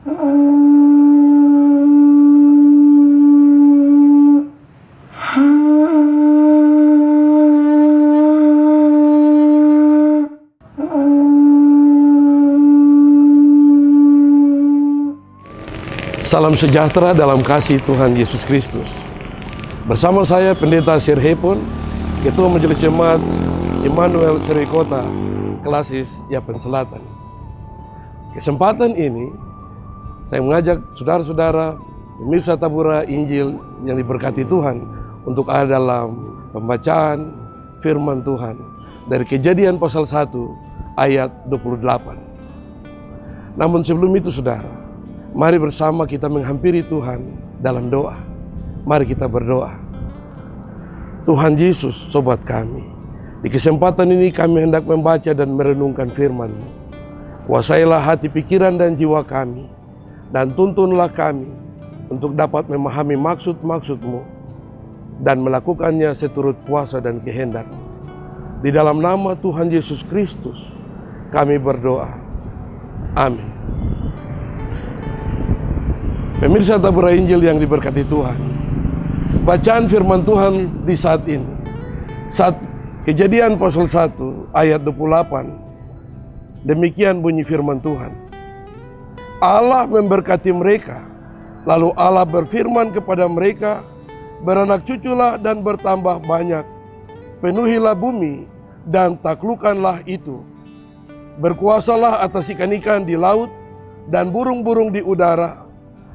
Salam sejahtera dalam kasih Tuhan Yesus Kristus. Bersama saya Pendeta Sir Hepon, Ketua Majelis Jemaat Immanuel Serikota, Klasis Yapen Selatan. Kesempatan ini saya mengajak saudara-saudara pemirsa Tabura Injil yang diberkati Tuhan untuk ada dalam pembacaan firman Tuhan dari Kejadian pasal 1 ayat 28. Namun sebelum itu saudara, mari bersama kita menghampiri Tuhan dalam doa. Mari kita berdoa. Tuhan Yesus, sobat kami, di kesempatan ini kami hendak membaca dan merenungkan firman-Mu. Kuasailah hati, pikiran, dan jiwa kami, dan tuntunlah kami untuk dapat memahami maksud-maksud-Mu dan melakukannya seturut kuasa dan kehendak. Di dalam nama Tuhan Yesus Kristus, kami berdoa. Amin. Pemirsa Tabura Injil yang diberkati Tuhan, bacaan firman Tuhan di saat ini, saat Kejadian pasal 1 ayat 28, demikian bunyi firman Tuhan. Allah memberkati mereka, lalu Allah berfirman kepada mereka, beranak cuculah dan bertambah banyak, penuhilah bumi dan taklukkanlah itu, berkuasalah atas ikan-ikan di laut dan burung-burung di udara,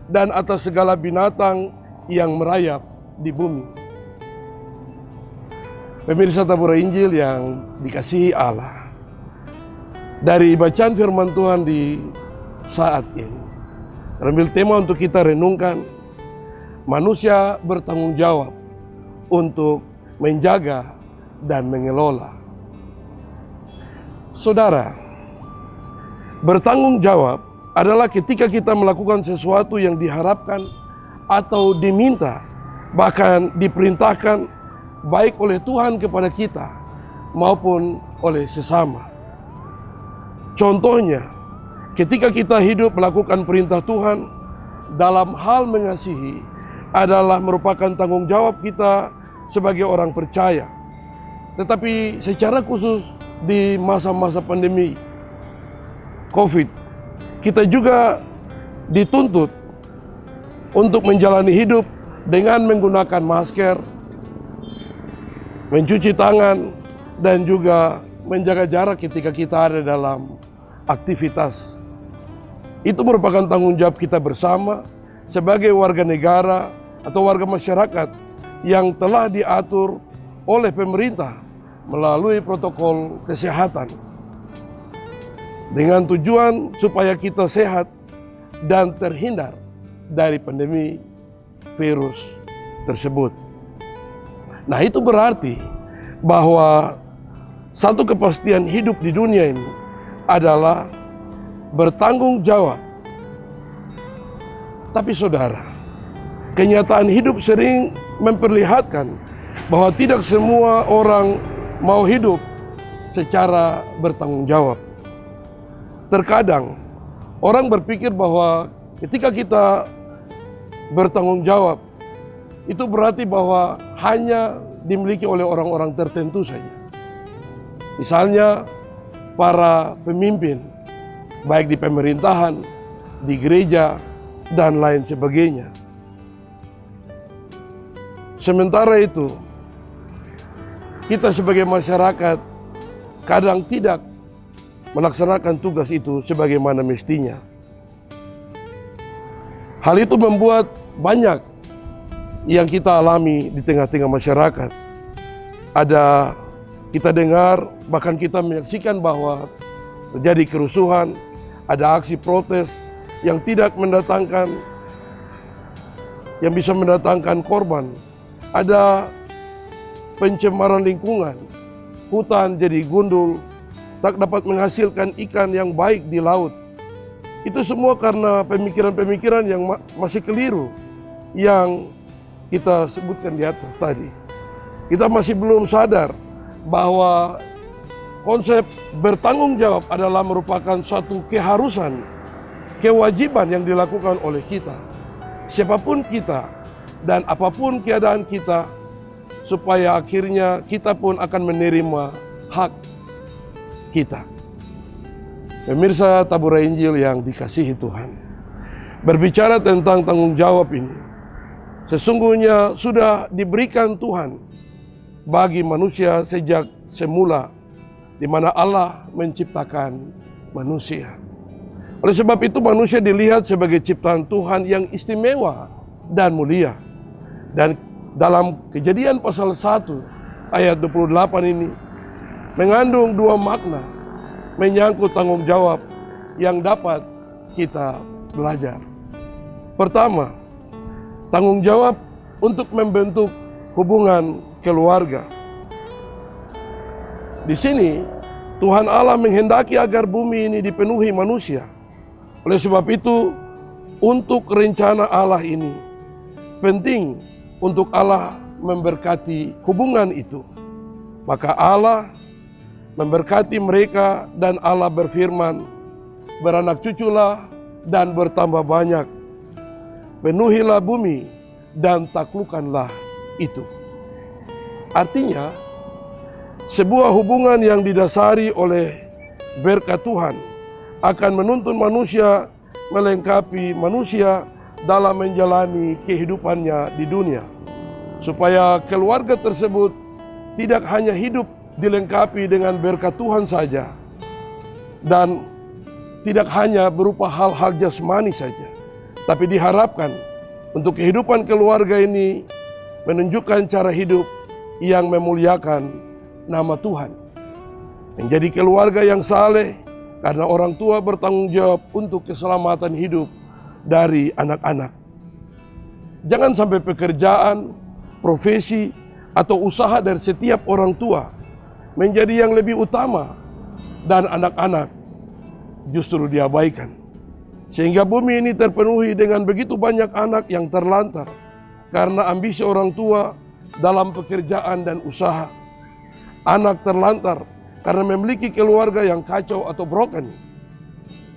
dan atas segala binatang yang merayap di bumi. Pemirsa Tabura Injil yang dikasihi Allah, dari bacaan firman Tuhan di saat ini, terambil tema untuk kita renungkan, manusia bertanggung jawab untuk menjaga dan mengelola. Saudara, bertanggung jawab adalah ketika kita melakukan sesuatu yang diharapkan atau diminta, bahkan diperintahkan baik oleh Tuhan kepada kita maupun oleh sesama. Contohnya, ketika kita hidup melakukan perintah Tuhan dalam hal mengasihi adalah merupakan tanggung jawab kita sebagai orang percaya. Tetapi secara khusus di masa-masa pandemi COVID, kita juga dituntut untuk menjalani hidup dengan menggunakan masker, mencuci tangan, dan juga menjaga jarak ketika kita ada dalam aktivitas. Itu merupakan tanggung jawab kita bersama sebagai warga negara atau warga masyarakat yang telah diatur oleh pemerintah melalui protokol kesehatan, dengan tujuan supaya kita sehat dan terhindar dari pandemi virus tersebut. Nah, itu berarti bahwa satu kepastian hidup di dunia ini adalah bertanggung jawab. Tapi saudara, kenyataan hidup sering memperlihatkan bahwa tidak semua orang mau hidup secara bertanggung jawab. Terkadang orang berpikir bahwa ketika kita bertanggung jawab, itu berarti bahwa hanya dimiliki oleh orang-orang tertentu saja. Misalnya para pemimpin, baik di pemerintahan, di gereja, dan lain sebagainya. Sementara itu, kita sebagai masyarakat kadang tidak melaksanakan tugas itu sebagaimana mestinya. Hal itu membuat banyak yang kita alami di tengah-tengah masyarakat. Ada kita dengar, bahkan kita menyaksikan bahwa terjadi kerusuhan, ada aksi protes yang tidak mendatangkan, yang bisa mendatangkan korban. Ada pencemaran lingkungan, hutan jadi gundul, tak dapat menghasilkan ikan yang baik di laut. Itu semua karena pemikiran-pemikiran yang masih keliru yang kita sebutkan di atas tadi. Kita masih belum sadar bahwa konsep bertanggung jawab adalah merupakan suatu keharusan kewajiban yang dilakukan oleh kita, siapapun kita dan apapun keadaan kita, supaya akhirnya kita pun akan menerima hak kita. Pemirsa Tabura Injil yang dikasihi Tuhan, berbicara tentang tanggung jawab ini, sesungguhnya sudah diberikan Tuhan bagi manusia sejak semula, di mana Allah menciptakan manusia. Oleh sebab itu manusia dilihat sebagai ciptaan Tuhan yang istimewa dan mulia. Dan dalam Kejadian pasal 1 ayat 28 ini mengandung dua makna menyangkut tanggung jawab yang dapat kita belajar. Pertama, tanggung jawab untuk membentuk hubungan keluarga. Di sini Tuhan Allah menghendaki agar bumi ini dipenuhi manusia. Oleh sebab itu, untuk rencana Allah ini penting untuk Allah memberkati hubungan itu. Maka Allah memberkati mereka dan Allah berfirman, "Beranak cuculah dan bertambah banyak. Penuhilah bumi dan taklukkanlah itu." Artinya, sebuah hubungan yang didasari oleh berkat Tuhan akan menuntun manusia melengkapi manusia dalam menjalani kehidupannya di dunia, supaya keluarga tersebut tidak hanya hidup dilengkapi dengan berkat Tuhan saja, dan tidak hanya berupa hal-hal jasmani saja, tapi diharapkan untuk kehidupan keluarga ini menunjukkan cara hidup yang memuliakan nama Tuhan, menjadi keluarga yang saleh, karena orang tua bertanggung jawab untuk keselamatan hidup dari anak-anak. Jangan sampai pekerjaan, profesi, atau usaha dari setiap orang tua menjadi yang lebih utama dan anak-anak justru diabaikan. Sehingga bumi ini terpenuhi dengan begitu banyak anak yang terlantar karena ambisi orang tua dalam pekerjaan dan usaha. Anak terlantar karena memiliki keluarga yang kacau atau broken.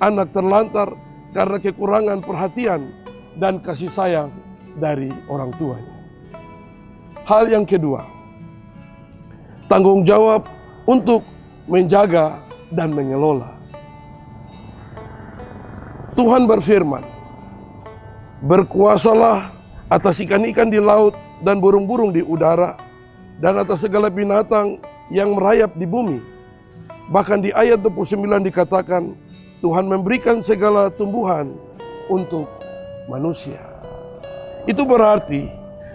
Anak terlantar karena kekurangan perhatian dan kasih sayang dari orang tuanya. Hal yang kedua, tanggung jawab untuk menjaga dan mengelola. Tuhan berfirman, "Berkuasalah atas ikan-ikan di laut dan burung-burung di udara, dan atas segala binatang yang merayap di bumi." Bahkan di ayat 29 dikatakan, Tuhan memberikan segala tumbuhan untuk manusia. Itu berarti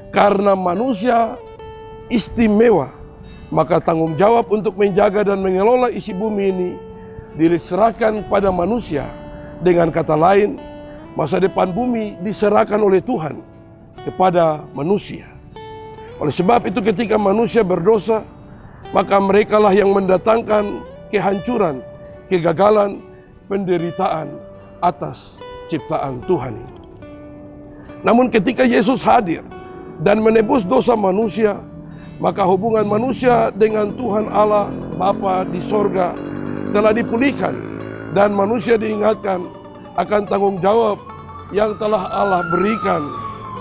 karena manusia istimewa, maka tanggung jawab untuk menjaga dan mengelola isi bumi ini diserahkan pada manusia. Dengan kata lain, masa depan bumi diserahkan oleh Tuhan kepada manusia. Oleh sebab itu ketika manusia berdosa, maka merekalah yang mendatangkan kehancuran, kegagalan, penderitaan atas ciptaan Tuhan ini. Namun ketika Yesus hadir dan menebus dosa manusia, maka hubungan manusia dengan Tuhan Allah Bapa di sorga telah dipulihkan, dan manusia diingatkan akan tanggung jawab yang telah Allah berikan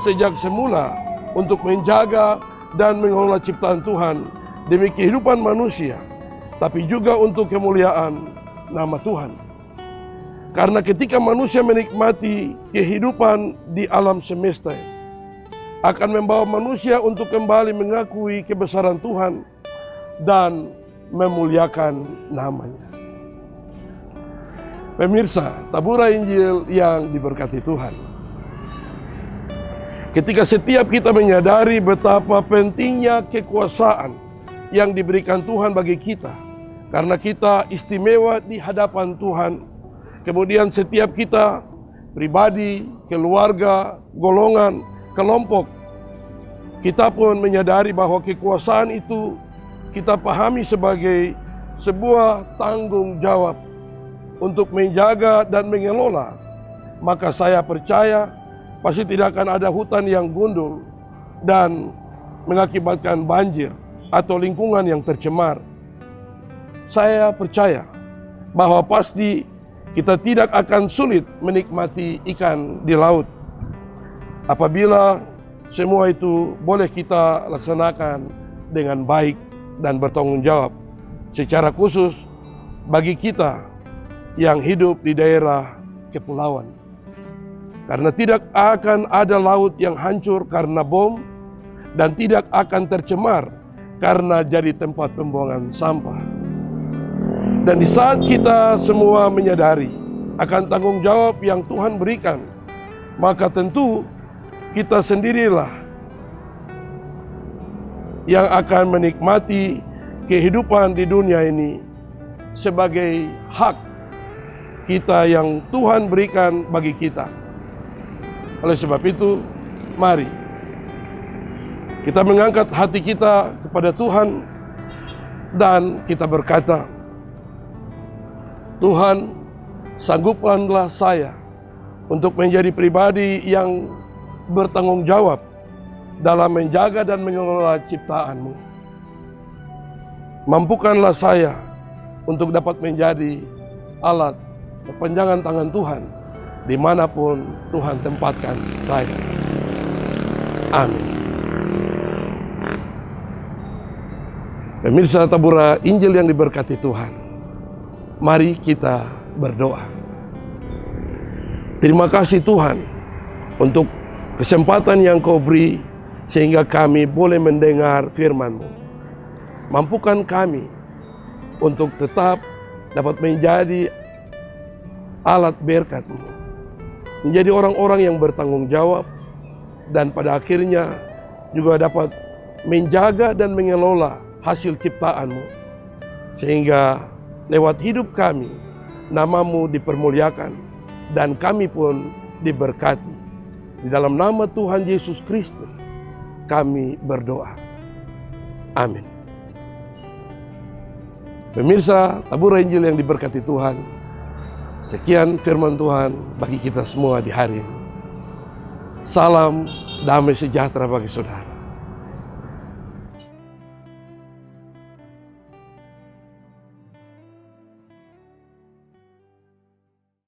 sejak semula untuk menjaga dan mengelola ciptaan Tuhan demi kehidupan manusia, tapi juga untuk kemuliaan nama Tuhan. Karena ketika manusia menikmati kehidupan di alam semesta, akan membawa manusia untuk kembali mengakui kebesaran Tuhan dan memuliakan namanya. Pemirsa Tabura Injil yang diberkati Tuhan, ketika setiap kita menyadari betapa pentingnya kekuasaan yang diberikan Tuhan bagi kita, karena kita istimewa di hadapan Tuhan, kemudian setiap kita pribadi, keluarga, golongan, kelompok, kita pun menyadari bahwa kekuasaan itu kita pahami sebagai sebuah tanggung jawab untuk menjaga dan mengelola. Maka saya percaya pasti tidak akan ada hutan yang gundul dan mengakibatkan banjir atau lingkungan yang tercemar. Saya percaya bahwa pasti kita tidak akan sulit menikmati ikan di laut. Apabila semua itu boleh kita laksanakan dengan baik dan bertanggung jawab, secara khusus bagi kita yang hidup di daerah kepulauan. Karena tidak akan ada laut yang hancur karena bom, dan tidak akan tercemar karena jadi tempat pembuangan sampah. Dan di saat kita semua menyadari akan tanggung jawab yang Tuhan berikan, maka tentu kita sendirilah yang akan menikmati kehidupan di dunia ini sebagai hak kita yang Tuhan berikan bagi kita. Oleh sebab itu, mari kita mengangkat hati kita kepada Tuhan dan kita berkata, Tuhan, sanggupkanlah saya untuk menjadi pribadi yang bertanggung jawab dalam menjaga dan mengelola ciptaan-Mu. Mampukanlah saya untuk dapat menjadi alat perpanjangan tangan Tuhan dimanapun Tuhan tempatkan saya. Amin. Pemirsa Tabura Injil yang diberkati Tuhan, mari kita berdoa. Terima kasih Tuhan untuk kesempatan yang Kau beri sehingga kami boleh mendengar firman-Mu. Mampukan kami untuk tetap dapat menjadi alat berkat-Mu, menjadi orang-orang yang bertanggung jawab, dan pada akhirnya juga dapat menjaga dan mengelola hasil ciptaan-Mu, sehingga lewat hidup kami nama-Mu dipermuliakan dan kami pun diberkati. Di dalam nama Tuhan Yesus Kristus kami berdoa. Amin. Pemirsa Tabura Injil yang diberkati Tuhan, sekian firman Tuhan bagi kita semua di hari ini. Salam damai sejahtera bagi saudara.